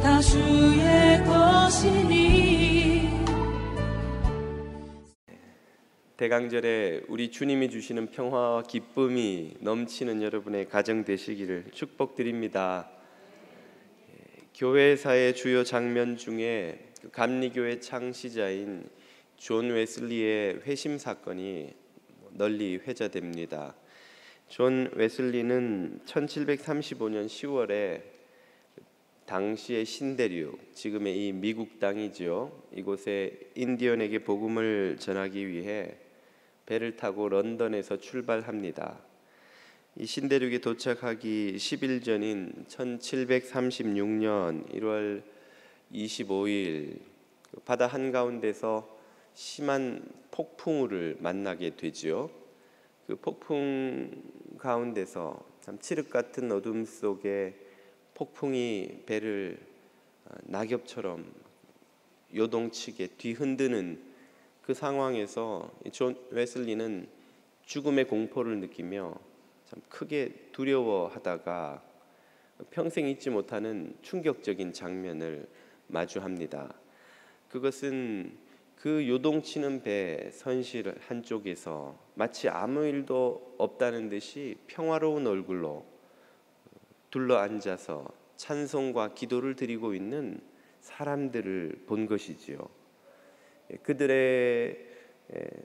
다 주의 것이니. 대강절에 우리 주님이 주시는 평화와 기쁨이 넘치는 여러분의 가정 되시기를 축복드립니다. 교회사의 주요 장면 중에 감리교회 창시자인 존 웨슬리의 회심 사건이 널리 회자됩니다. 존 웨슬리는 1735년 10월에 당시의 신대륙, 지금의 이 미국 땅이죠. 이곳에 인디언에게 복음을 전하기 위해 배를 타고 런던에서 출발합니다. 이 신대륙에 도착하기 10일 전인 1736년 1월 25일 바다 한가운데서 심한 폭풍우를 만나게 되지요. 그 폭풍 가운데서 참 칠흑 같은 어둠 속에 폭풍이 배를 낙엽처럼 요동치게 뒤흔드는 그 상황에서 존 웨슬리는 죽음의 공포를 느끼며 참 크게 두려워하다가 평생 잊지 못하는 충격적인 장면을 마주합니다. 그것은 그 요동치는 배 선실 한쪽에서 마치 아무 일도 없다는 듯이 평화로운 얼굴로 둘러앉아서 찬송과 기도를 드리고 있는 사람들을 본 것이지요. 그들의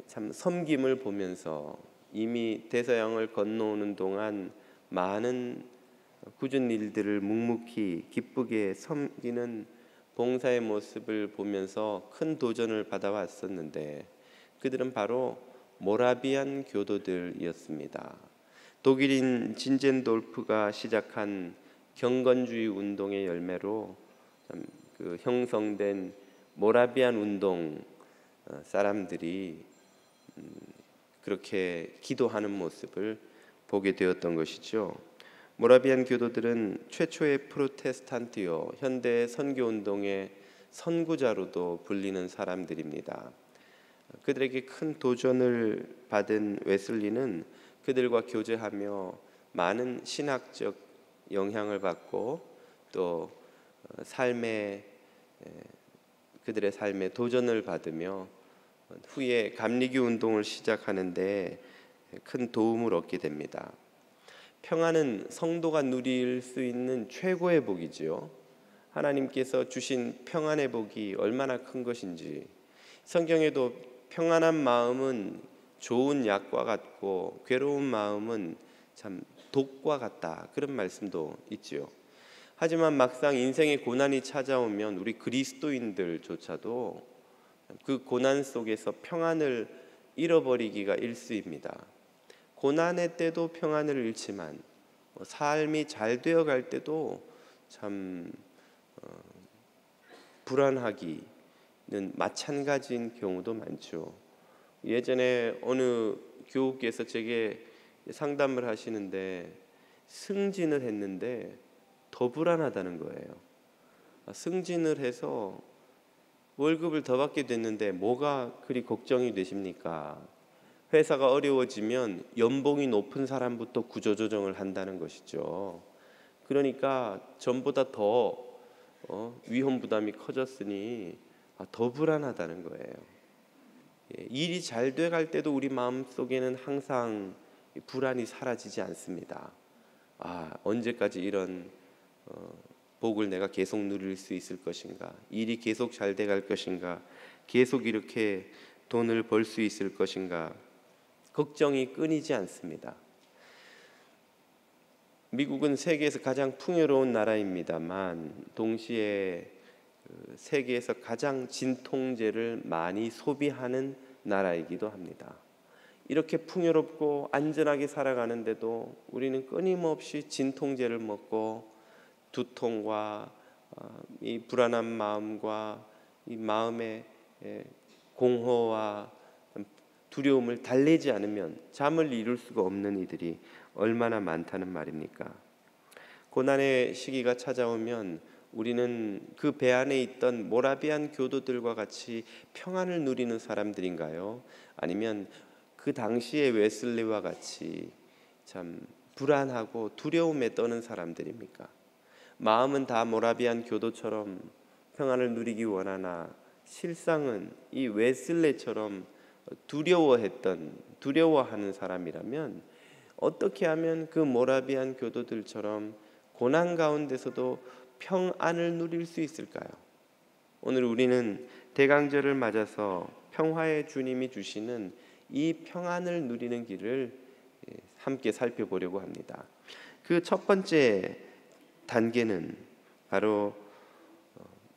참 섬김을 보면서 이미 대서양을 건너오는 동안 많은 굳은 일들을 묵묵히 기쁘게 섬기는 봉사의 모습을 보면서 큰 도전을 받아왔었는데 그들은 바로 모라비안 교도들이었습니다. 독일인 진젠돌프가 시작한 경건주의 운동의 열매로 그 형성된 모라비안 운동 사람들이 그렇게 기도하는 모습을 보게 되었던 것이죠. 모라비안 교도들은 최초의 프로테스탄트요, 현대 선교운동의 선구자로도 불리는 사람들입니다. 그들에게 큰 도전을 받은 웨슬리는 그들과 교제하며 많은 신학적 영향을 받고 또 그들의 삶에 도전을 받으며 후에 감리교 운동을 시작하는데 큰 도움을 얻게 됩니다. 평안은 성도가 누릴 수 있는 최고의 복이지요. 하나님께서 주신 평안의 복이 얼마나 큰 것인지 성경에도 평안한 마음은 좋은 약과 같고 괴로운 마음은 참 독과 같다, 그런 말씀도 있지요. 하지만 막상 인생의 고난이 찾아오면 우리 그리스도인들조차도 그 고난 속에서 평안을 잃어버리기가 일쑤입니다. 고난의 때도 평안을 잃지만 삶이 잘 되어갈 때도 참 불안하기는 마찬가지인 경우도 많죠. 예전에 어느 교우께서 제게 상담을 하시는데 승진을 했는데 더 불안하다는 거예요. 승진을 해서 월급을 더 받게 됐는데 뭐가 그리 걱정이 되십니까? 회사가 어려워지면 연봉이 높은 사람부터 구조조정을 한다는 것이죠. 그러니까 전보다 더 위험 부담이 커졌으니 더 불안하다는 거예요. 일이 잘 돼갈 때도 우리 마음속에는 항상 불안이 사라지지 않습니다. 언제까지 이런 복을 내가 계속 누릴 수 있을 것인가, 일이 계속 잘 돼갈 것인가, 계속 이렇게 돈을 벌 수 있을 것인가, 걱정이 끊이지 않습니다. 미국은 세계에서 가장 풍요로운 나라입니다만 동시에 세계에서 가장 진통제를 많이 소비하는 나라이기도 합니다. 이렇게 풍요롭고 안전하게 살아가는데도 우리는 끊임없이 진통제를 먹고 두통과 이 불안한 마음과 이 마음의 공허와 두려움을 달래지 않으면 잠을 이룰 수가 없는 이들이 얼마나 많다는 말입니까? 고난의 시기가 찾아오면 우리는 그 배 안에 있던 모라비안 교도들과 같이 평안을 누리는 사람들인가요? 아니면 그 당시의 웨슬리와 같이 참 불안하고 두려움에 떠는 사람들입니까? 마음은 다 모라비안 교도처럼 평안을 누리기 원하나 실상은 이 웨슬레처럼 두려워하는 사람이라면 어떻게 하면 그 모라비안 교도들처럼 고난 가운데서도 평안을 누릴 수 있을까요? 오늘 우리는 대강절을 맞아서 평화의 주님이 주시는 이 평안을 누리는 길을 함께 살펴보려고 합니다. 그 첫 번째 단계는 바로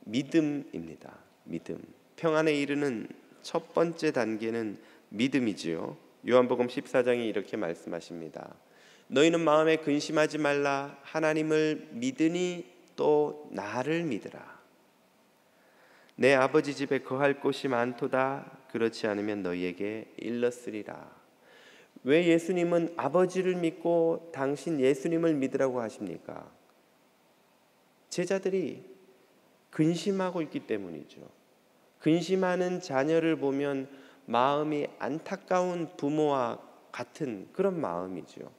믿음입니다. 믿음. 평안에 이르는 첫 번째 단계는 믿음이지요. 요한복음 14장이 이렇게 말씀하십니다. 너희는 마음에 근심하지 말라. 하나님을 믿으니 또 나를 믿으라. 내 아버지 집에 거할 곳이 많도다. 그렇지 않으면 너희에게 일렀으리라. 왜 예수님은 아버지를 믿고 당신 예수님을 믿으라고 하십니까? 제자들이 근심하고 있기 때문이죠. 근심하는 자녀를 보면 마음이 안타까운 부모와 같은 그런 마음이죠.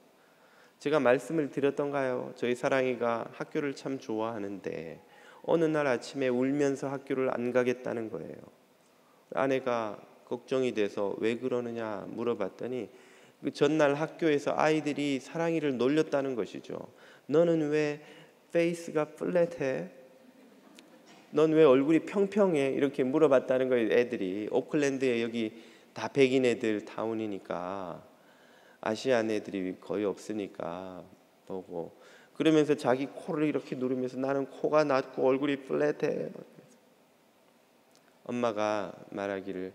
제가 말씀을 드렸던가요? 저희 사랑이가 학교를 참 좋아하는데 어느 날 아침에 울면서 학교를 안 가겠다는 거예요. 아내가 걱정이 돼서 왜 그러느냐 물어봤더니 그 전날 학교에서 아이들이 사랑이를 놀렸다는 것이죠. 너는 왜 페이스가 플랫해? 넌 왜 얼굴이 평평해? 이렇게 물어봤다는 거예요. 애들이 오클랜드에 여기 다 백인 애들 타운이니까 아시안 애들이 거의 없으니까 보고 그러면서 자기 코를 이렇게 누르면서 나는 코가 낮고 얼굴이 플랫해. 엄마가 말하기를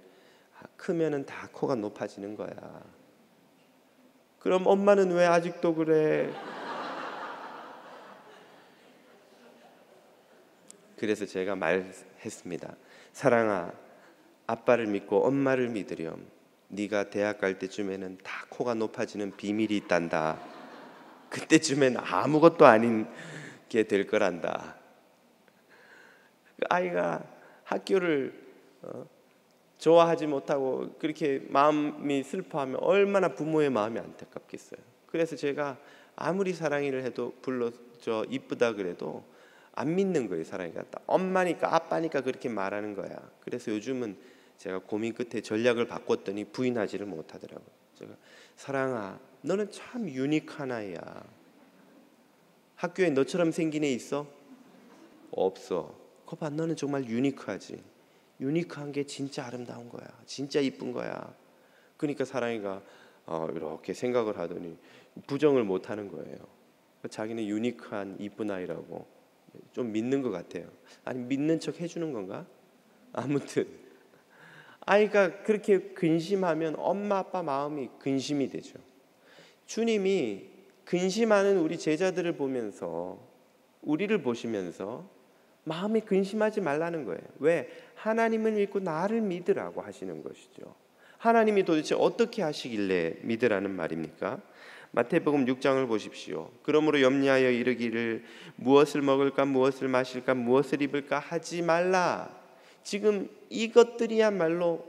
크면은 다 코가 높아지는 거야. 그럼 엄마는 왜 아직도 그래? 그래서 제가 말했습니다. 사랑아, 아빠를 믿고 엄마를 믿으렴. 네가 대학 갈 때쯤에는 다 코가 높아지는 비밀이 있단다. 그때쯤엔 아무것도 아닌 게 될 거란다. 그 아이가 학교를 좋아하지 못하고 그렇게 마음이 슬퍼하면 얼마나 부모의 마음이 안타깝겠어요. 그래서 제가 아무리 사랑이를 해도 불러줘 이쁘다 그래도 안 믿는 거예요. 사랑이가 엄마니까 아빠니까 그렇게 말하는 거야. 그래서 요즘은 제가 고민 끝에 전략을 바꿨더니 부인하지를 못하더라고요. 제가 사랑아, 너는 참 유니크한 아이야. 학교에 너처럼 생긴 애 있어? 없어. 거봐, 너는 정말 유니크하지. 유니크한 게 진짜 아름다운 거야. 진짜 이쁜 거야. 그러니까 사랑이가 이렇게 생각을 하더니 부정을 못하는 거예요. 자기는 유니크한 이쁜 아이라고 좀 믿는 것 같아요. 아니 믿는 척 해주는 건가? 아무튼 아이가 그렇게 근심하면 엄마 아빠 마음이 근심이 되죠. 주님이 근심하는 우리 제자들을 보면서 우리를 보시면서 마음이 근심하지 말라는 거예요. 왜? 하나님을 믿고 나를 믿으라고 하시는 것이죠. 하나님이 도대체 어떻게 하시길래 믿으라는 말입니까? 마태복음 6장을 보십시오. 그러므로 염려하여 이르기를 무엇을 먹을까 무엇을 마실까 무엇을 입을까 하지 말라. 지금 이것들이야말로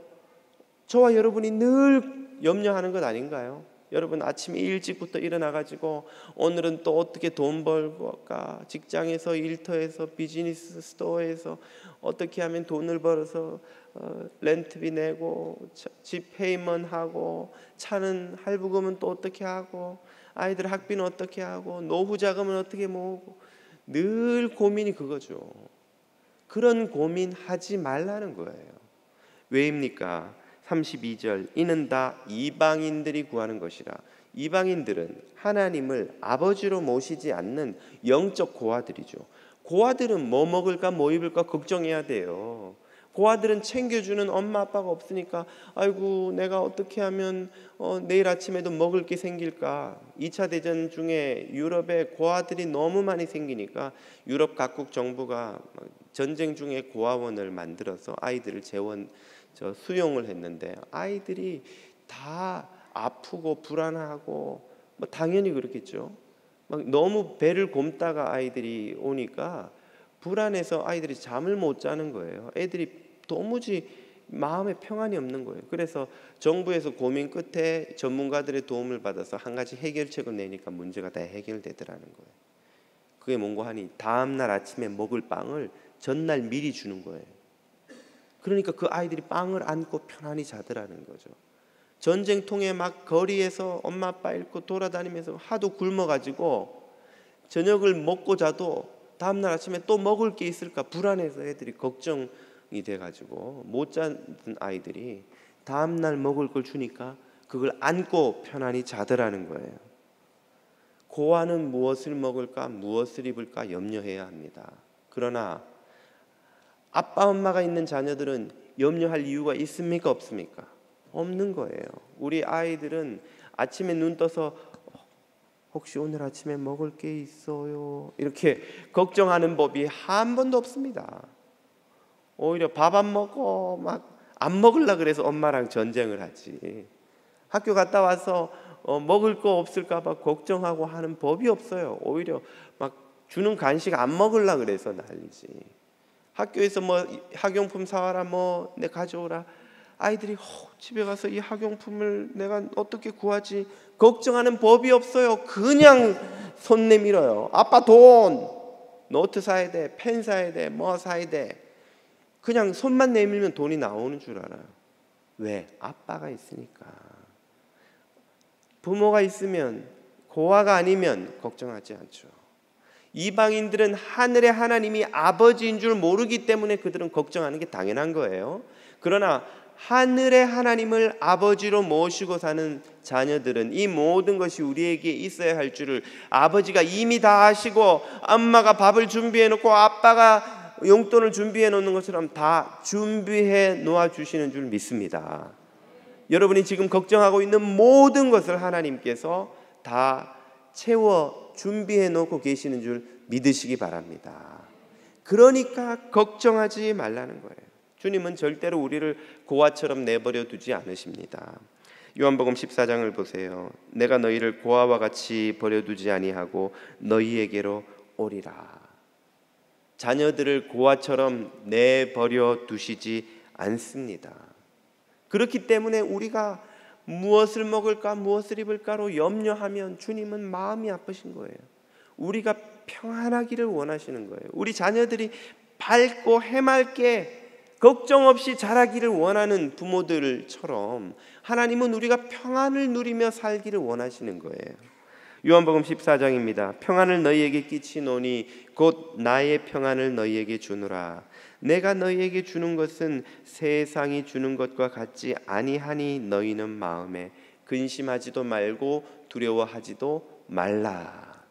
저와 여러분이 늘 염려하는 것 아닌가요? 여러분 아침에 일찍부터 일어나가지고 오늘은 또 어떻게 돈 벌까, 직장에서 일터에서 비즈니스 스토어에서 어떻게 하면 돈을 벌어서 렌트비 내고 집 페이먼트 하고 차는 할부금은 또 어떻게 하고 아이들 학비는 어떻게 하고 노후 자금은 어떻게 모으고 늘 고민이 그거죠. 그런 고민하지 말라는 거예요. 왜입니까? 32절 이는 다 이방인들이 구하는 것이라. 이방인들은 하나님을 아버지로 모시지 않는 영적 고아들이죠. 고아들은 뭐 먹을까 뭐 입을까 걱정해야 돼요. 고아들은 챙겨주는 엄마 아빠가 없으니까 아이고 내가 어떻게 하면 내일 아침에도 먹을 게 생길까. 2차 대전 중에 유럽에 고아들이 너무 많이 생기니까 유럽 각국 정부가 전쟁 중에 고아원을 만들어서 아이들을 수용을 했는데 아이들이 다 아프고 불안하고 뭐 당연히 그렇겠죠. 막 너무 배를 곪다가 아이들이 오니까 불안해서 아이들이 잠을 못 자는 거예요. 애들이 도무지 마음에 평안이 없는 거예요. 그래서 정부에서 고민 끝에 전문가들의 도움을 받아서 한 가지 해결책을 내니까 문제가 다 해결되더라는 거예요. 그게 뭔고 하니 다음날 아침에 먹을 빵을 전날 미리 주는 거예요. 그러니까 그 아이들이 빵을 안고 편안히 자더라는 거죠. 전쟁통에 막 거리에서 엄마 아빠 잃고 돌아다니면서 하도 굶어가지고 저녁을 먹고 자도 다음날 아침에 또 먹을 게 있을까 불안해서 애들이 걱정이 돼가지고 못 자는 아이들이 다음날 먹을 걸 주니까 그걸 안고 편안히 자더라는 거예요. 고아는 무엇을 먹을까 무엇을 입을까 염려해야 합니다. 그러나 아빠 엄마가 있는 자녀들은 염려할 이유가 있습니까 없습니까? 없는 거예요. 우리 아이들은 아침에 눈 떠서 혹시 오늘 아침에 먹을 게 있어요? 이렇게 걱정하는 법이 한 번도 없습니다. 오히려 밥 안 먹고 막 안 먹으려고 그래서 엄마랑 전쟁을 하지. 학교 갔다 와서 먹을 거 없을까 봐 걱정하고 하는 법이 없어요. 오히려 막 주는 간식 안 먹으려고 그래서 난리지. 학교에서 뭐 학용품 사와라 뭐 내 가져오라. 아이들이 집에 가서 이 학용품을 내가 어떻게 구하지 걱정하는 법이 없어요. 그냥 손 내밀어요. 아빠 돈, 노트 사야 돼, 펜 사야 돼, 뭐 사야 돼. 그냥 손만 내밀면 돈이 나오는 줄 알아요. 왜? 아빠가 있으니까. 부모가 있으면, 고아가 아니면 걱정하지 않죠. 이방인들은 하늘의 하나님이 아버지인 줄 모르기 때문에 그들은 걱정하는 게 당연한 거예요. 그러나 하늘의 하나님을 아버지로 모시고 사는 자녀들은 이 모든 것이 우리에게 있어야 할 줄을 아버지가 이미 다 아시고, 엄마가 밥을 준비해 놓고 아빠가 용돈을 준비해 놓는 것처럼 다 준비해 놓아 주시는 줄 믿습니다. 여러분이 지금 걱정하고 있는 모든 것을 하나님께서 다 채워 준비해 놓고 계시는 줄 믿으시기 바랍니다. 그러니까 걱정하지 말라는 거예요. 주님은 절대로 우리를 고아처럼 내버려 두지 않으십니다. 요한복음 14장을 보세요. 내가 너희를 고아와 같이 버려두지 아니하고 너희에게로 오리라. 자녀들을 고아처럼 내버려 두시지 않습니다. 그렇기 때문에 우리가 무엇을 먹을까 무엇을 입을까로 염려하면 주님은 마음이 아프신 거예요. 우리가 평안하기를 원하시는 거예요. 우리 자녀들이 밝고 해맑게 걱정 없이 자라기를 원하는 부모들처럼 하나님은 우리가 평안을 누리며 살기를 원하시는 거예요. 요한복음 14장입니다. 평안을 너희에게 끼치노니 곧 나의 평안을 너희에게 주노라. 내가 너희에게 주는 것은 세상이 주는 것과 같지 아니하니 너희는 마음에 근심하지도 말고 두려워하지도 말라.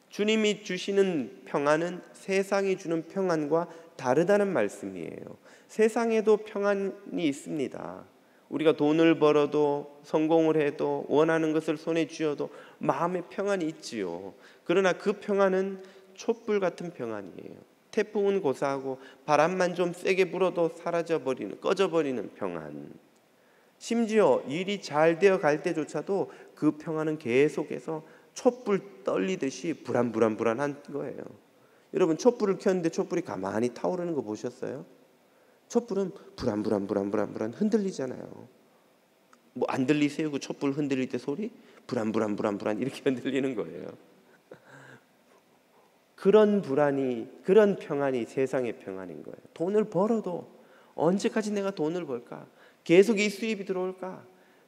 주님이 주시는 평안은 세상이 주는 평안과 다르다는 말씀이에요. 세상에도 평안이 있습니다. 우리가 돈을 벌어도 성공을 해도 원하는 것을 손에 쥐어도 마음의 평안이 있지요. 그러나 그 평안은 촛불 같은 평안이에요. 태풍은 고사하고 바람만 좀 세게 불어도 사라져버리는, 꺼져버리는 평안. 심지어 일이 잘 되어 갈 때조차도 그 평안은 계속해서 촛불 떨리듯이 불안한 거예요. 여러분 촛불을 켰는데 촛불이 가만히 타오르는 거 보셨어요? 촛불은 불안 흔들리잖아요. 뭐 안 들리세요? 그 촛불 흔들릴 때 소리? 불안 이렇게 흔들리는 거예요. 그런 불안이, 그런 평안이 세상의 평안인 거예요. 돈을 벌어도 언제까지 내가 돈을 벌까? 계속 이 수입이 들어올까?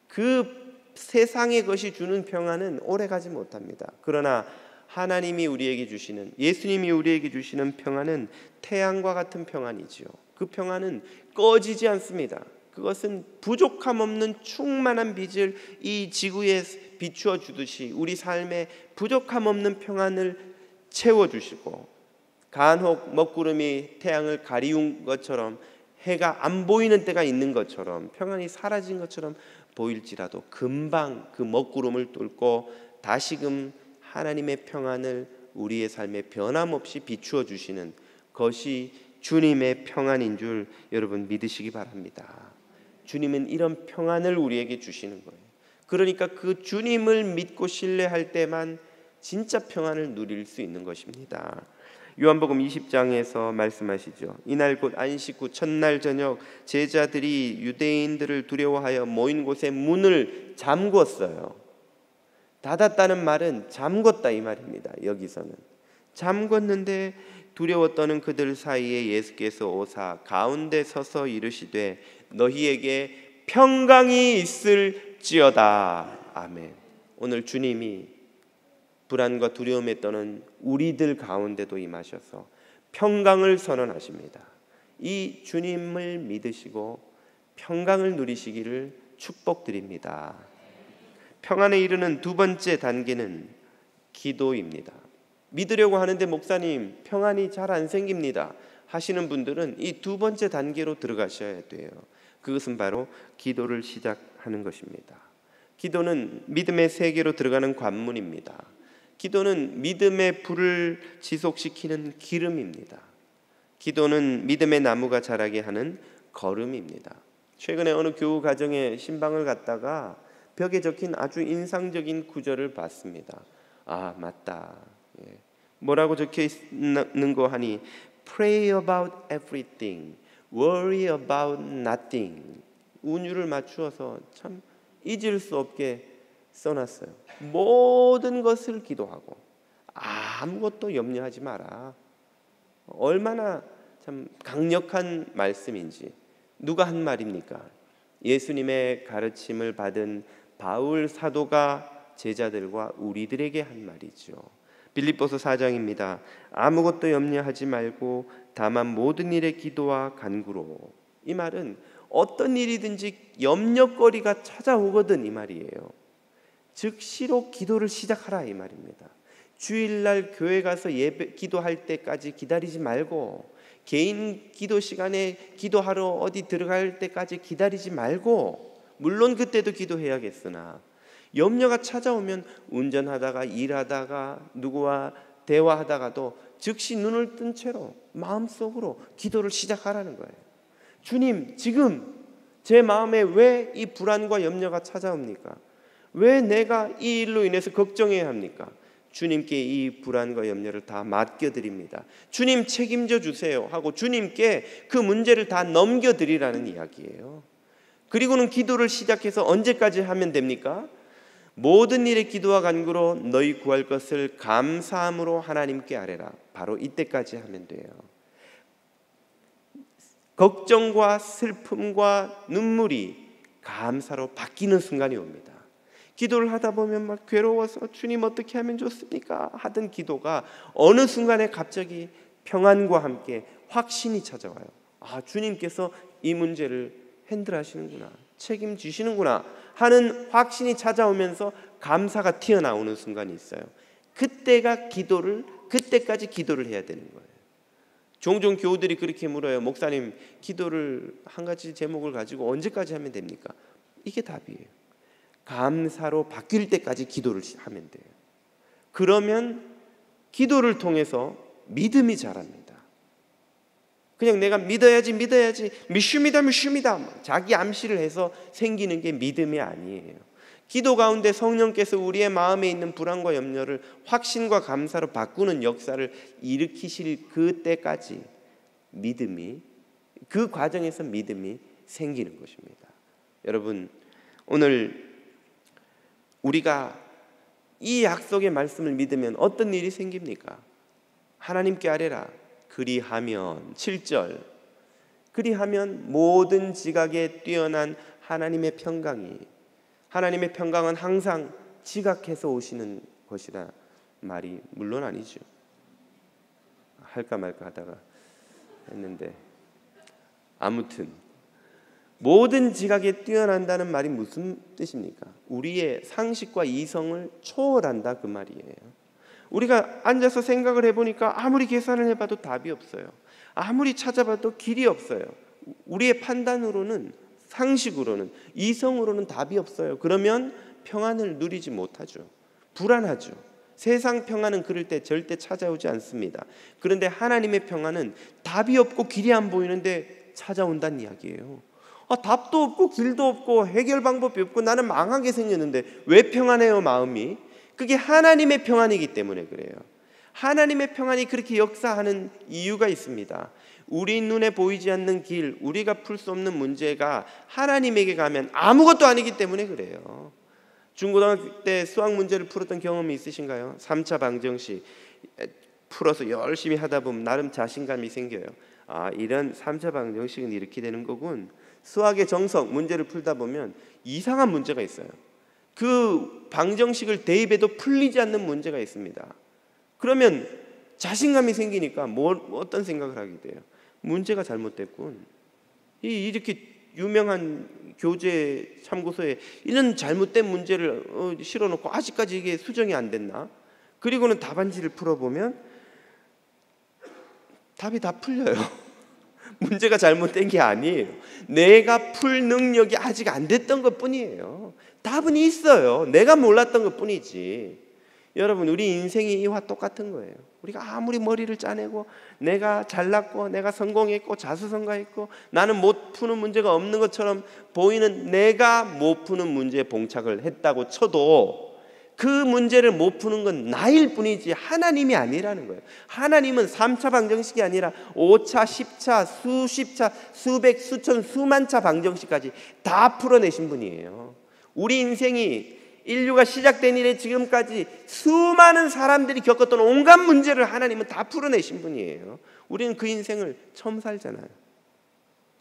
그 세상의 것이 주는 평안은 오래가지 못합니다. 그러나 하나님이 우리에게 주시는, 예수님이 우리에게 주시는 평안은 태양과 같은 평안이지요. 그 평안은 꺼지지 않습니다. 그것은 부족함 없는 충만한 빛을 이 지구에 비추어 주듯이 우리 삶에 부족함 없는 평안을 채워주시고, 간혹 먹구름이 태양을 가리운 것처럼 해가 안 보이는 때가 있는 것처럼 평안이 사라진 것처럼 보일지라도 금방 그 먹구름을 뚫고 다시금 하나님의 평안을 우리의 삶에 변함없이 비추어 주시는 것이 주님의 평안인 줄 여러분 믿으시기 바랍니다. 주님은 이런 평안을 우리에게 주시는 거예요. 그러니까 그 주님을 믿고 신뢰할 때만 진짜 평안을 누릴 수 있는 것입니다. 요한복음 20장에서 말씀하시죠. 이날 곧 안식 후 첫날 저녁 제자들이 유대인들을 두려워하여 모인 곳에 문을 잠궜어요. 닫았다는 말은 잠궜다 이 말입니다. 여기서는 잠궜는데 두려워 떠는 그들 사이에 예수께서 오사 가운데 서서 이르시되 너희에게 평강이 있을지어다. 아멘. 오늘 주님이 불안과 두려움에 떠는 우리들 가운데도 임하셔서 평강을 선언하십니다. 이 주님을 믿으시고 평강을 누리시기를 축복드립니다. 평안에 이르는 두 번째 단계는 기도입니다. 믿으려고 하는데 목사님 평안이 잘 안 생깁니다 하시는 분들은 이 두 번째 단계로 들어가셔야 돼요. 그것은 바로 기도를 시작하는 것입니다. 기도는 믿음의 세계로 들어가는 관문입니다. 기도는 믿음의 불을 지속시키는 기름입니다. 기도는 믿음의 나무가 자라게 하는 거름입니다. 최근에 어느 교우 가정에 신방을 갔다가 벽에 적힌 아주 인상적인 구절을 봤습니다. 아, 맞다. 뭐라고 적혀 있는 거 하니 Pray about everything, worry about nothing. 운율을 맞추어서 참 잊을 수 없게 써놨어요. 모든 것을 기도하고 아무것도 염려하지 마라. 얼마나 참 강력한 말씀인지. 누가 한 말입니까? 예수님의 가르침을 받은 바울 사도가 제자들과 우리들에게 한 말이죠. 빌립보서 4장입니다. 아무것도 염려하지 말고 다만 모든 일에 기도와 간구로. 이 말은 어떤 일이든지 염려거리가 찾아오거든 이 말이에요. 즉시로 기도를 시작하라 이 말입니다. 주일날 교회 가서 예배 기도할 때까지 기다리지 말고, 개인 기도 시간에 기도하러 어디 들어갈 때까지 기다리지 말고, 물론 그때도 기도해야겠으나 염려가 찾아오면 운전하다가 일하다가 누구와 대화하다가도 즉시 눈을 뜬 채로 마음속으로 기도를 시작하라는 거예요. 주님, 지금 제 마음에 왜 이 불안과 염려가 찾아옵니까? 왜 내가 이 일로 인해서 걱정해야 합니까? 주님께 이 불안과 염려를 다 맡겨드립니다. 주님 책임져 주세요 하고 주님께 그 문제를 다 넘겨드리라는 이야기예요. 그리고는 기도를 시작해서 언제까지 하면 됩니까? 모든 일에 기도와 간구로 너희 구할 것을 감사함으로 하나님께 아뢰라. 바로 이때까지 하면 돼요. 걱정과 슬픔과 눈물이 감사로 바뀌는 순간이 옵니다. 기도를 하다 보면 막 괴로워서 주님 어떻게 하면 좋습니까? 하던 기도가 어느 순간에 갑자기 평안과 함께 확신이 찾아와요. 아, 주님께서 이 문제를 핸들하시는구나, 책임지시는구나 하는 확신이 찾아오면서 감사가 튀어나오는 순간이 있어요. 그때까지 기도를 해야 되는 거예요. 종종 교우들이 그렇게 물어요. 목사님, 기도를 한 가지 제목을 가지고 언제까지 하면 됩니까? 이게 답이에요. 감사로 바뀔 때까지 기도를 하면 돼요. 그러면 기도를 통해서 믿음이 자랍니다. 그냥 내가 믿어야지 믿습니다 자기 암시를 해서 생기는 게 믿음이 아니에요. 기도 가운데 성령께서 우리의 마음에 있는 불안과 염려를 확신과 감사로 바꾸는 역사를 일으키실 그때까지 그 과정에서 믿음이 생기는 것입니다. 여러분, 오늘 우리가 이 약속의 말씀을 믿으면 어떤 일이 생깁니까? 하나님께 아뢰라. 그리하면 7절, 그리하면 모든 지각에 뛰어난 하나님의 평강은 항상 지각해서 오시는 것이라 말이 물론 아니죠. 할까 말까 하다가 했는데, 아무튼 모든 지각에 뛰어난다는 말이 무슨 뜻입니까? 우리의 상식과 이성을 초월한다 그 말이에요. 우리가 앉아서 생각을 해보니까 아무리 계산을 해봐도 답이 없어요. 아무리 찾아봐도 길이 없어요. 우리의 판단으로는, 상식으로는, 이성으로는 답이 없어요. 그러면 평안을 누리지 못하죠. 불안하죠. 세상 평안은 그럴 때 절대 찾아오지 않습니다. 그런데 하나님의 평안은 답이 없고 길이 안 보이는데 찾아온다는 이야기예요. 답도 없고 길도 없고 해결 방법이 없고 나는 망하게 생겼는데 왜 평안해요 마음이? 그게 하나님의 평안이기 때문에 그래요. 하나님의 평안이 그렇게 역사하는 이유가 있습니다. 우리 눈에 보이지 않는 길, 우리가 풀 수 없는 문제가 하나님에게 가면 아무것도 아니기 때문에 그래요. 중고등학교 때 수학 문제를 풀었던 경험이 있으신가요? 3차 방정식 풀어서 열심히 하다 보면 나름 자신감이 생겨요. 아, 이런 3차 방정식은 이렇게 되는 거군. 수학의 정석 문제를 풀다 보면 이상한 문제가 있어요. 그 방정식을 대입해도 풀리지 않는 문제가 있습니다. 그러면 자신감이 생기니까 어떤 생각을 하게 돼요? 문제가 잘못됐군. 이렇게 유명한 교재 참고서에 이런 잘못된 문제를 실어놓고 아직까지 이게 수정이 안 됐나? 그리고는 답안지를 풀어보면 답이 다 풀려요. 문제가 잘못된 게 아니에요. 내가 풀 능력이 아직 안 됐던 것뿐이에요. 답은 있어요. 내가 몰랐던 것뿐이지. 여러분, 우리 인생이 이와 똑같은 거예요. 우리가 아무리 머리를 짜내고 내가 잘났고 내가 성공했고 자수성가했고 나는 못 푸는 문제가 없는 것처럼 보이는 내가 못 푸는 문제에 봉착을 했다고 쳐도 그 문제를 못 푸는 건 나일 뿐이지 하나님이 아니라는 거예요. 하나님은 3차 방정식이 아니라 5차, 10차, 수십 차, 수백, 수천, 수만 차 방정식까지 다 풀어내신 분이에요. 우리 인생이 인류가 시작된 이래 지금까지 수많은 사람들이 겪었던 온갖 문제를 하나님은 다 풀어내신 분이에요. 우리는 그 인생을 처음 살잖아요.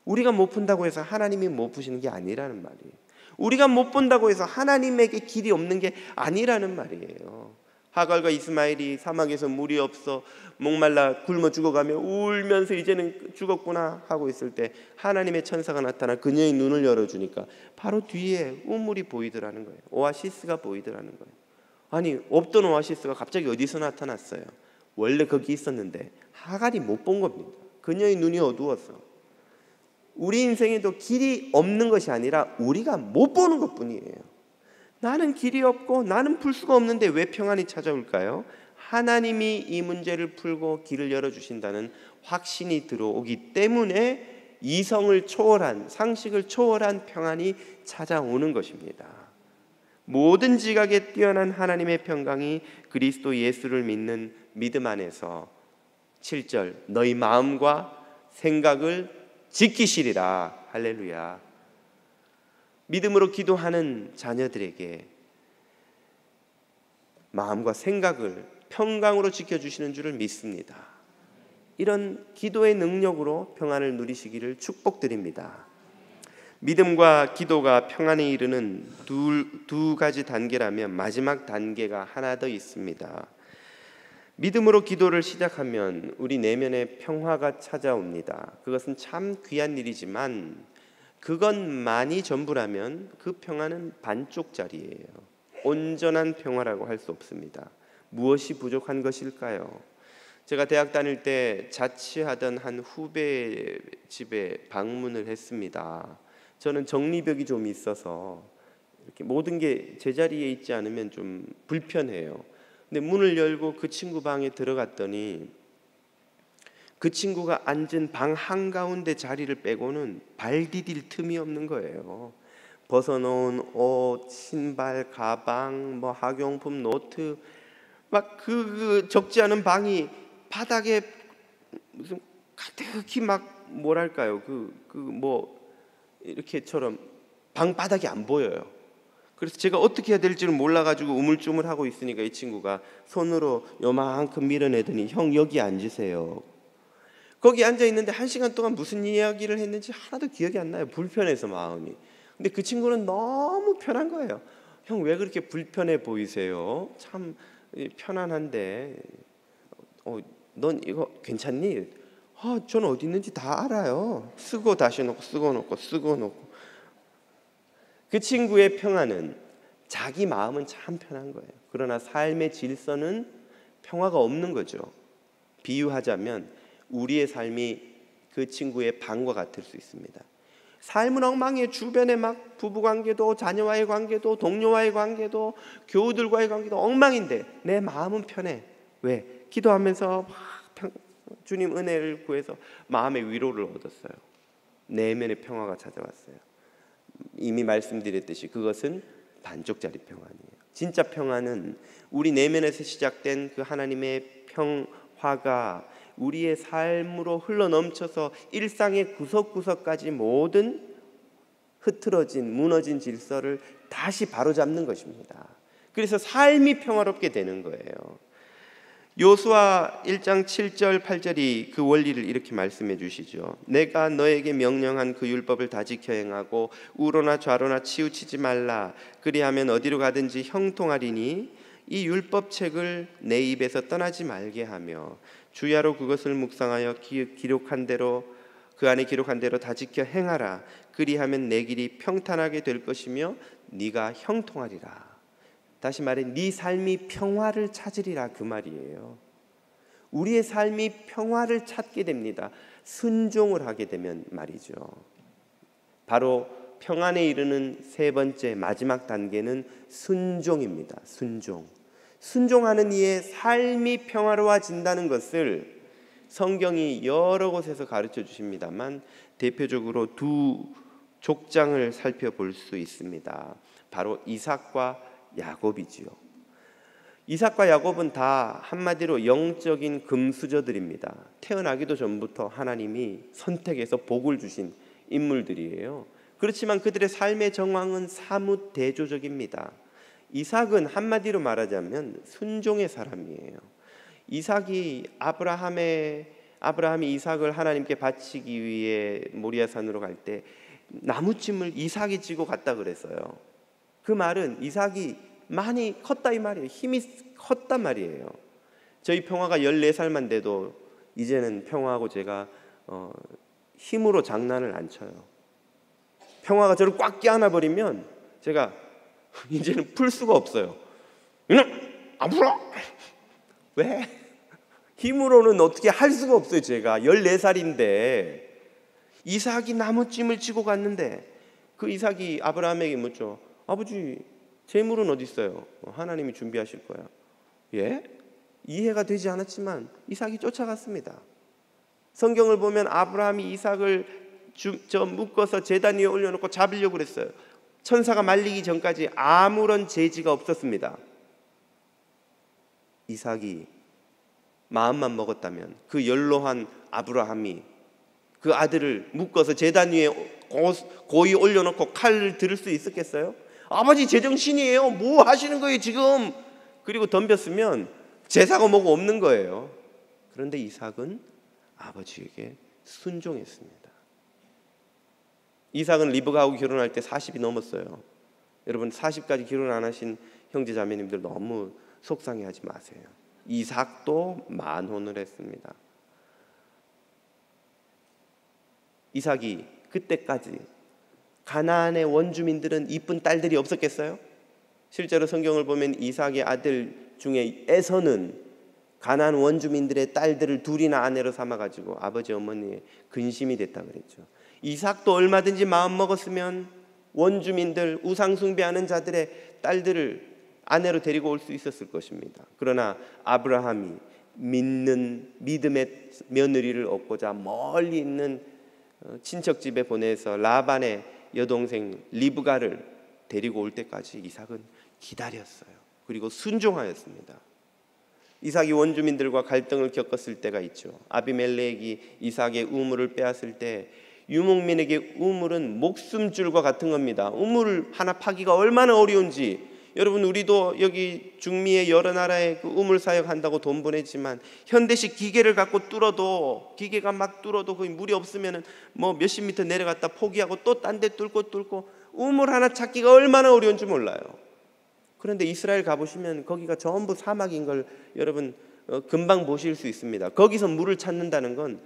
우리가 못 푼다고 해서 하나님이 못 푸시는 게 아니라는 말이에요. 우리가 못 본다고 해서 하나님에게 길이 없는 게 아니라는 말이에요. 하갈과 이스마엘이 사막에서 물이 없어 목말라 굶어 죽어가며 울면서 이제는 죽었구나 하고 있을 때 하나님의 천사가 나타나 그녀의 눈을 열어주니까 바로 뒤에 우물이 보이더라는 거예요. 오아시스가 보이더라는 거예요. 아니, 없던 오아시스가 갑자기 어디서 나타났어요? 원래 거기 있었는데 하갈이 못 본 겁니다. 그녀의 눈이 어두웠어. 우리 인생에도 길이 없는 것이 아니라 우리가 못 보는 것뿐이에요. 나는 길이 없고 나는 풀 수가 없는데 왜 평안이 찾아올까요? 하나님이 이 문제를 풀고 길을 열어주신다는 확신이 들어오기 때문에 이성을 초월한, 상식을 초월한 평안이 찾아오는 것입니다. 모든 지각에 뛰어난 하나님의 평강이 그리스도 예수를 믿는 믿음 안에서 7절 너희 마음과 생각을 지키시리라. 할렐루야. 믿음으로 기도하는 자녀들에게 마음과 생각을 평강으로 지켜주시는 줄을 믿습니다. 이런 기도의 능력으로 평안을 누리시기를 축복드립니다. 믿음과 기도가 평안에 이르는 두 가지 단계라면 마지막 단계가 하나 더 있습니다. 믿음으로 기도를 시작하면 우리 내면에 평화가 찾아옵니다. 그것은 참 귀한 일이지만 그것만이 전부라면 그 평화는 반쪽짜리예요. 온전한 평화라고 할 수 없습니다. 무엇이 부족한 것일까요? 제가 대학 다닐 때 자취하던 한 후배 집에 방문을 했습니다. 저는 정리벽이 좀 있어서 이렇게 모든 게 제자리에 있지 않으면 좀 불편해요. 근데 문을 열고 그 친구 방에 들어갔더니 그 친구가 앉은 방 한가운데 자리를 빼고는 발 디딜 틈이 없는 거예요. 벗어놓은 옷, 신발, 가방, 학용품, 노트 막 그 적지 않은 방이 바닥에 무슨 가득히 막 뭐랄까요 이렇게처럼 방바닥이 안 보여요. 그래서 제가 어떻게 해야 될지를 몰라가지고 우물쭈물하고 있으니까 이 친구가 손으로 요만큼 밀어내더니 형 여기 앉으세요. 거기 앉아있는데 1시간 동안 무슨 이야기를 했는지 하나도 기억이 안 나요. 불편해서 마음이. 근데 그 친구는 너무 편한 거예요. 형 왜 그렇게 불편해 보이세요? 참 편안한데 넌 이거 괜찮니? 저는 어디 있는지 다 알아요. 쓰고 다시 놓고 쓰고 놓고 쓰고 놓고. 그 친구의 평안은 자기 마음은 참 편한 거예요. 그러나 삶의 질서는 평화가 없는 거죠. 비유하자면 우리의 삶이 그 친구의 방과 같을 수 있습니다. 삶은 엉망이에요. 주변에 막 부부관계도 자녀와의 관계도 동료와의 관계도 교우들과의 관계도 엉망인데 내 마음은 편해. 왜? 기도하면서 주님 은혜를 구해서 마음의 위로를 얻었어요. 내면의 평화가 찾아왔어요. 이미 말씀드렸듯이 그것은 반쪽짜리 평안이에요. 진짜 평안은 우리 내면에서 시작된 그 하나님의 평화가 우리의 삶으로 흘러넘쳐서 일상의 구석구석까지 모든 흐트러진 무너진 질서를 다시 바로잡는 것입니다. 그래서 삶이 평화롭게 되는 거예요. 요수아 1장 7절 8절이 그 원리를 이렇게 말씀해 주시죠. 내가 너에게 명령한 그 율법을 다 지켜 행하고 우로나 좌로나 치우치지 말라. 그리하면 어디로 가든지 형통하리니 이 율법책을 내 입에서 떠나지 말게 하며 주야로 그것을 묵상하여 기록한 대로 그 안에 기록한 대로 다 지켜 행하라. 그리하면 내 길이 평탄하게 될 것이며 네가 형통하리라. 다시 말해 네 삶이 평화를 찾으리라 그 말이에요. 우리의 삶이 평화를 찾게 됩니다. 순종을 하게 되면 말이죠. 바로 평안에 이르는 세 번째 마지막 단계는 순종입니다. 순종하는 이의 삶이 평화로워진다는 것을 성경이 여러 곳에서 가르쳐 주십니다만 대표적으로 두 족장을 살펴볼 수 있습니다. 바로 이삭과 야곱이지요. 이삭과 야곱은 다 한마디로 영적인 금수저들입니다. 태어나기도 전부터 하나님이 선택해서 복을 주신 인물들이에요. 그렇지만 그들의 삶의 정황은 사뭇 대조적입니다. 이삭은 한마디로 말하자면 순종의 사람이에요. 아브라함이 이삭을 하나님께 바치기 위해 모리아산으로 갈 때 나무찜을 이삭이 지고 갔다 그랬어요. 그 말은 이삭이 많이 컸다 이 말이에요. 힘이 컸단 말이에요. 저희 평화가 14살만 돼도 이제는 평화하고 제가 힘으로 장난을 안 쳐요. 평화가 저를 꽉 껴안아 버리면 제가 이제는 풀 수가 없어요. 안 풀어. 왜? 힘으로는 어떻게 할 수가 없어요. 제가 14살인데 이삭이 나무찜을 지고 갔는데 그 이삭이 아브라함에게 묻죠. 아버지 재물은 어디 있어요? 하나님이 준비하실 거야. 예? 이해가 되지 않았지만 이삭이 쫓아갔습니다. 성경을 보면 아브라함이 이삭을 묶어서 제단 위에 올려놓고 잡으려고 그랬어요. 천사가 말리기 전까지 아무런 제지가 없었습니다. 이삭이 마음만 먹었다면 그 연로한 아브라함이 그 아들을 묶어서 제단 위에 고이 올려놓고 칼을 들을 수 있었겠어요? 아버지 제정신이에요. 뭐 하시는 거예요 지금? 그리고 덤볐으면 제사가 뭐고 없는 거예요. 그런데 이삭은 아버지에게 순종했습니다. 이삭은 리브가하고 결혼할 때 40이 넘었어요. 여러분 40까지 결혼 안 하신 형제 자매님들 너무 속상해하지 마세요. 이삭도 만혼을 했습니다. 이삭이 그때까지 가나안의 원주민들은 이쁜 딸들이 없었겠어요? 실제로 성경을 보면 이삭의 아들 중에 에서는 가나안 원주민들의 딸들을 둘이나 아내로 삼아가지고 아버지 어머니의 근심이 됐다 그랬죠. 이삭도 얼마든지 마음 먹었으면 원주민들 우상 숭배하는 자들의 딸들을 아내로 데리고 올 수 있었을 것입니다. 그러나 아브라함이 믿음의 며느리를 얻고자 멀리 있는 친척 집에 보내서 라반의 여동생 리브가를 데리고 올 때까지 이삭은 기다렸어요. 그리고 순종하였습니다. 이삭이 원주민들과 갈등을 겪었을 때가 있죠. 아비멜렉이 이삭의 우물을 빼앗을 때 유목민에게 우물은 목숨줄과 같은 겁니다. 우물 하나 파기가 얼마나 어려운지 여러분 우리도 여기 중미의 여러 나라에 그 우물 사역한다고 돈 보내지만 현대식 기계를 갖고 뚫어도 기계가 막 뚫어도 거기 물이 없으면은 뭐 몇십 미터 내려갔다 포기하고 또 딴 데 뚫고 우물 하나 찾기가 얼마나 어려운지 몰라요. 그런데 이스라엘 가보시면 거기가 전부 사막인 걸 여러분 금방 보실 수 있습니다. 거기서 물을 찾는다는 건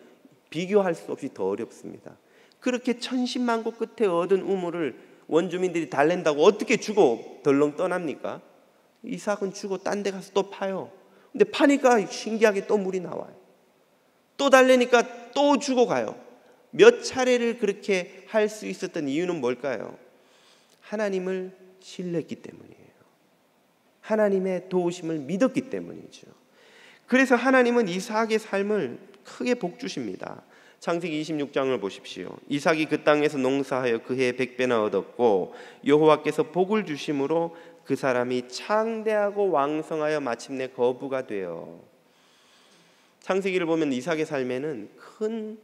비교할 수 없이 더 어렵습니다. 그렇게 천신만고 끝에 얻은 우물을 원주민들이 달랜다고 어떻게 주고 덜렁 떠납니까? 이삭은 주고 딴 데 가서 또 파요. 근데 파니까 신기하게 또 물이 나와요. 또 달래니까 또 주고 가요. 몇 차례를 그렇게 할 수 있었던 이유는 뭘까요? 하나님을 신뢰했기 때문이에요. 하나님의 도우심을 믿었기 때문이죠. 그래서 하나님은 이삭의 삶을 크게 복주십니다. 창세기 26장을 보십시오. 이삭이 그 땅에서 농사하여 그 해에 100배나 얻었고 여호와께서 복을 주심으로 그 사람이 창대하고 왕성하여 마침내 거부가 되어. 창세기를 보면 이삭의 삶에는 큰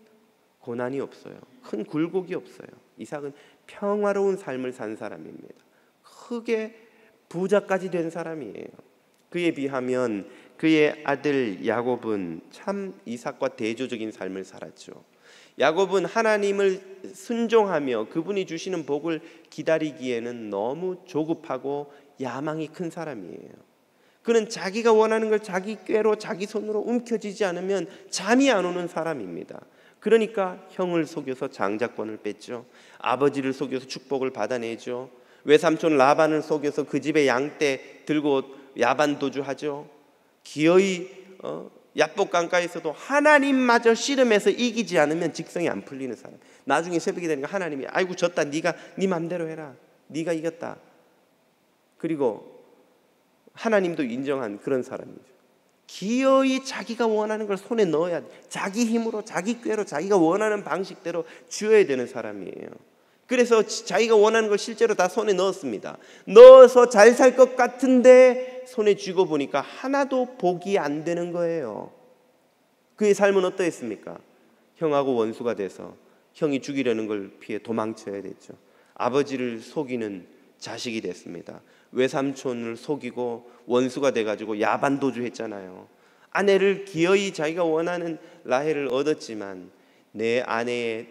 고난이 없어요. 큰 굴곡이 없어요. 이삭은 평화로운 삶을 산 사람입니다. 크게 부자까지 된 사람이에요. 그에 비하면 그의 아들 야곱은 참 이삭과 대조적인 삶을 살았죠. 야곱은 하나님을 순종하며 그분이 주시는 복을 기다리기에는 너무 조급하고 야망이 큰 사람이에요. 그는 자기가 원하는 걸 자기 꾀로 자기 손으로 움켜쥐지 않으면 잠이 안 오는 사람입니다. 그러니까 형을 속여서 장자권을 뺐죠. 아버지를 속여서 축복을 받아내죠. 외삼촌 라반을 속여서 그 집에 양떼 들고 야반 도주하죠. 기어이 야복 강가에서도 하나님마저 씨름해서 이기지 않으면 직성이 안 풀리는 사람. 나중에 새벽이 되니까 하나님이 아이고 졌다, 네가 네 맘대로 해라, 네가 이겼다. 그리고 하나님도 인정한 그런 사람이죠. 기어이 자기가 원하는 걸 손에 넣어야 돼. 자기 힘으로 자기 꾀로 자기가 원하는 방식대로 쥐어야 되는 사람이에요. 그래서 자기가 원하는 걸 실제로 다 손에 넣었습니다. 넣어서 잘 살 것 같은데 손에 쥐고 보니까 하나도 복이 안 되는 거예요. 그의 삶은 어떠했습니까? 형하고 원수가 돼서 형이 죽이려는 걸 피해 도망쳐야 됐죠. 아버지를 속이는 자식이 됐습니다. 외삼촌을 속이고 원수가 돼가지고 야반도주했잖아요. 아내를 기어이 자기가 원하는 라헬을 얻었지만 내 아내의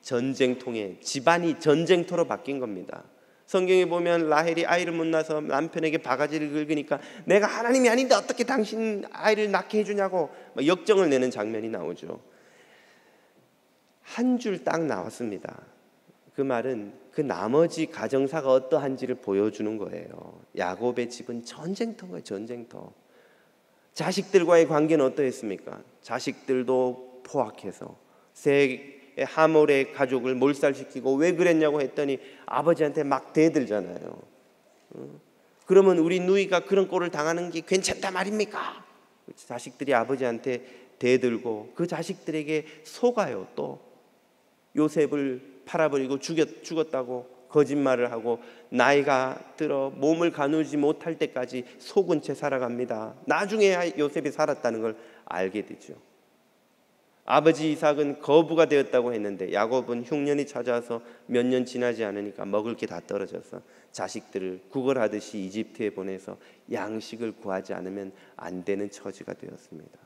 전쟁통에 집안이 전쟁터로 바뀐 겁니다. 성경에 보면 라헬이 아이를 못 낳아서 남편에게 바가지를 긁으니까 내가 하나님이 아닌데 어떻게 당신 아이를 낳게 해주냐고 막 역정을 내는 장면이 나오죠. 한 줄 딱 나왔습니다. 그 말은 그 나머지 가정사가 어떠한지를 보여주는 거예요. 야곱의 집은 전쟁터인 거예요. 전쟁터. 자식들과의 관계는 어떠했습니까? 자식들도 포악해서 하몰의 가족을 몰살시키고 왜 그랬냐고 했더니 아버지한테 막 대들잖아요. 그러면 우리 누이가 그런 꼴을 당하는 게 괜찮다 말입니까? 자식들이 아버지한테 대들고 그 자식들에게 속아요. 또 요셉을 팔아버리고 죽었다고 거짓말을 하고 나이가 들어 몸을 가누지 못할 때까지 속은 채 살아갑니다. 나중에 요셉이 살았다는 걸 알게 되죠. 아버지 이삭은 거부가 되었다고 했는데 야곱은 흉년이 찾아와서 몇 년 지나지 않으니까 먹을 게 다 떨어져서 자식들을 구걸하듯이 이집트에 보내서 양식을 구하지 않으면 안 되는 처지가 되었습니다.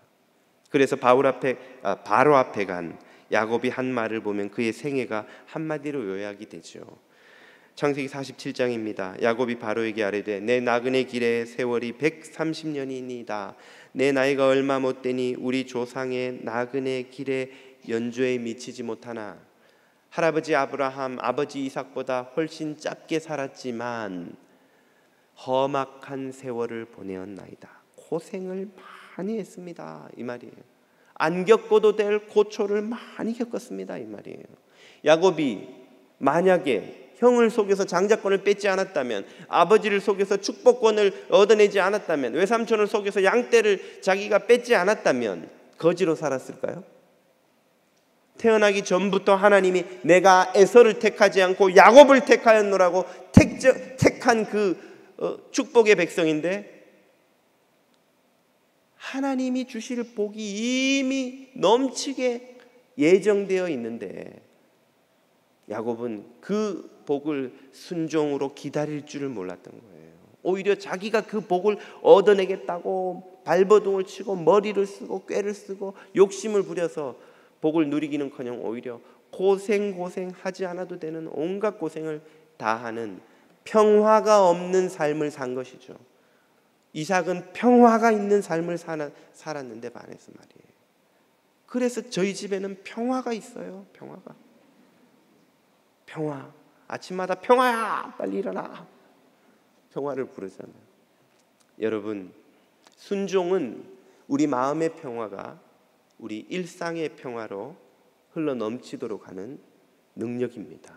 그래서 바로 앞에 간 야곱이 한 말을 보면 그의 생애가 한마디로 요약이 되죠. 창세기 47장입니다. 야곱이 바로에게 아뢰되 내 나그네 길의 세월이 130년이니이다. 내 나이가 얼마 못 되니 우리 조상의 나그네 길의 연조에 미치지 못하나 할아버지 아브라함 아버지 이삭보다 훨씬 짧게 살았지만 험악한 세월을 보내었나이다. 고생을 많이 했습니다. 이 말이에요. 안 겪어도 될 고초를 많이 겪었습니다. 이 말이에요. 야곱이 만약에 형을 속여서 장자권을 뺏지 않았다면, 아버지를 속여서 축복권을 얻어내지 않았다면, 외삼촌을 속여서 양떼를 자기가 뺏지 않았다면 거지로 살았을까요? 태어나기 전부터 하나님이 내가 에서를 택하지 않고 야곱을 택하였노라고 택한 그 축복의 백성인데 하나님이 주실 복이 이미 넘치게 예정되어 있는데 야곱은 그 복을 순종으로 기다릴 줄을 몰랐던 거예요. 오히려 자기가 그 복을 얻어내겠다고 발버둥을 치고 머리를 쓰고 꾀를 쓰고 욕심을 부려서 복을 누리기는커녕 오히려 고생하지 않아도 되는 온갖 고생을 다하는 평화가 없는 삶을 산 것이죠. 이삭은 평화가 있는 삶을 살았는데 반해서 말이에요. 그래서 저희 집에는 평화가 있어요. 평화. 아침마다 평화야 빨리 일어나 평화를 부르잖아요. 여러분, 순종은 우리 마음의 평화가 우리 일상의 평화로 흘러넘치도록 하는 능력입니다.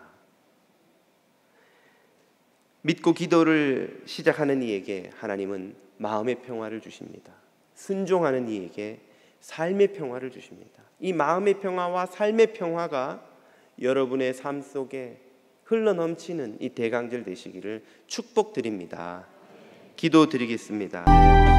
믿고 기도를 시작하는 이에게 하나님은 마음의 평화를 주십니다. 순종하는 이에게 삶의 평화를 주십니다. 이 마음의 평화와 삶의 평화가 여러분의 삶 속에 흘러넘치는 이 대강절 되시기를 축복드립니다. 기도드리겠습니다.